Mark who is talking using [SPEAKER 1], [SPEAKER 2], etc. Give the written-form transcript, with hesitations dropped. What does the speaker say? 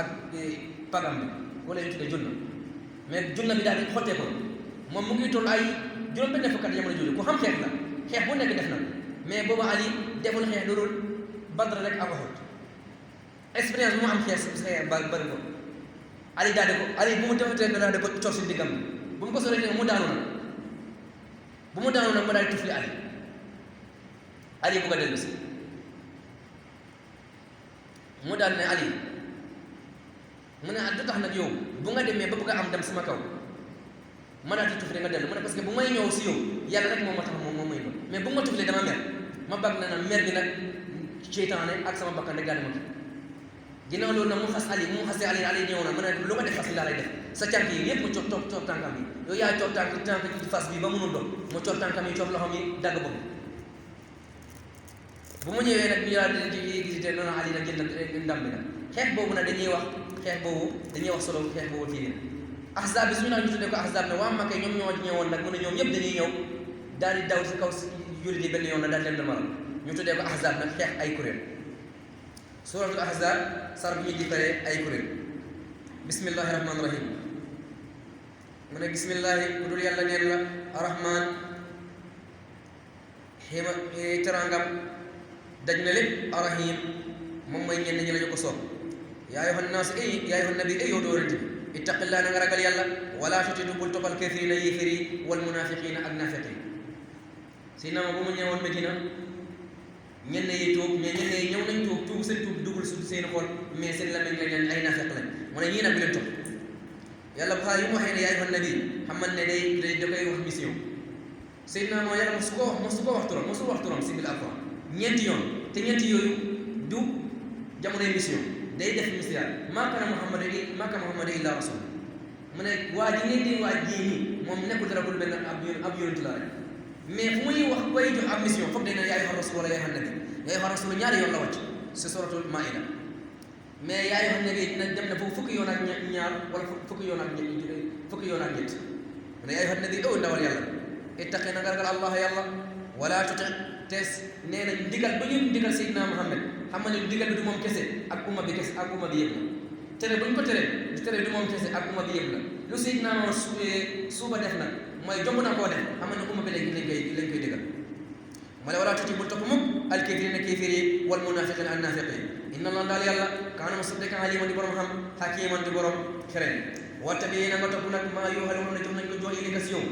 [SPEAKER 1] ak pagam bi wala ñu tuddee junna mais junna bi daal di xottee ko moom mu ngi toll ay juróom-benn fukki at jamono jooju ku xam xeex la xeex bu nekk def na mais booba Ali deful xeex lu dul Badr rek ak Uhud expérience bu mu am xeex bëri ko Ali daal di ko Ali bu mu defatee daal di ko cor si diggam bu mu ko soree mu daanu nag bu mu daanu nag ma daal di tufli Ali bu ko dellu si mu daal ne Ali mu ne du tax nag yow bu nga demee ba bëgg a am dem sama kaw ma daal di tufli nga dellu mu ne parce que bu may ñëw si yow yàlla rek moom ma tax moom may ñëw mais bu ma tuflee dama mer ma bàgg na mer bi nag seytaane ak sama bakkan rek daal di ma kii ginnaaw loolu nag mu xas Ali mu xasee Ali ñëw na mu ne lu ko def fas laa lay def sa cànk yi yëpp mu coob tànkam yi yow yaa coob tànk ci fas bi ba mënul doon mu coob tànkam yi coob loxoom yi dagg boobu bu mu ñëwee nag ñu daal di visité noonu Ali nag jël ndam bi nag xeex boobu nag dañuy wax solo xeex boobu fii nii ahzab bi suñu naan ñu tuddee ko ahzab ne waa Makka ñoom ñoo ñëwoon nag mu ne ñoom ñëpp dañuy ñëw daal di daw si kaw si jullit yi benn yoon nag daal leen damaral ñu tuddee ko ahzab nag xeex ay kuréel suratul ahzab sar bi ñu différee ay kuréel bismillahi rahmaani rahim mu ne bismillahi ku dul yàlla neen la arrahman xima terangam daj na lépp arrahim moom mooy ñenn ñi lañu ko soob yaa ayyuhan naas yaa ayyuhan nabi yow dóorante bi ittaqillaa na nga ragal yàlla wala tutiitu bul toppal kaafiriina yéefar yi wal munaafiqiina ak naafiq yi si nama bu mu ñëwoon Medina ñenn yi tuub mais ñenn yi ñëw nañ tuub seen tuub dugul su seen xol mais seen lamiñ lañ leen ay naafiq lañ mu ne ñii nag bu leen topp yàlla bu yu mu waxee ne yaa ayyuhan nabi xamal ne day da koy wax mission Seydina moo yàlla mosu ko wax turam si bil alquran ñeenti yoon te ñeenti yooyu du jamonoy mission day def mission maa kaana Muhammad illa rasul mu ne waa ji ngeen di waa ji nii moom nekkul dara bul benn ab yonent la rek mais fu muy wax koy jox ab mission foog day ne yaa ayyuha rasul wala yaa ayyuhan nabi yaa ayyuha rasul ñaari yoon la wàcc si suratul maida mais yaa ayyuhan nabi dina dem na foofu fukki yoon ak ñaar wala fukki yoon ak ñett mu ne yaa ayyuhan nabi ndawal yàlla ittaqi na nga ragal allah yàlla wala tuti tees nee nañ ndigal bu ñu ndigal Seydina Muhammad xam nga ne ndigal bi du moom kese ak umma bi yëpp la tere bu ñu ko tere du moom kese ak umma bi yëpp la lu Seydina suuba def nag mooy jomb na koo def xam nga ne umma bi lañ koy digal ma ne wala tuti bul topp mukk alkaafiriina kéefir yi wal munaafiqiina ak naafiq yi inna allah daal yàlla kaana musaddiqan aliiman di borom xam hakiiman di borom xereñ wattabi na nga topp nag maa yuuhaa ilayka jox nañ ko jox ilika si yow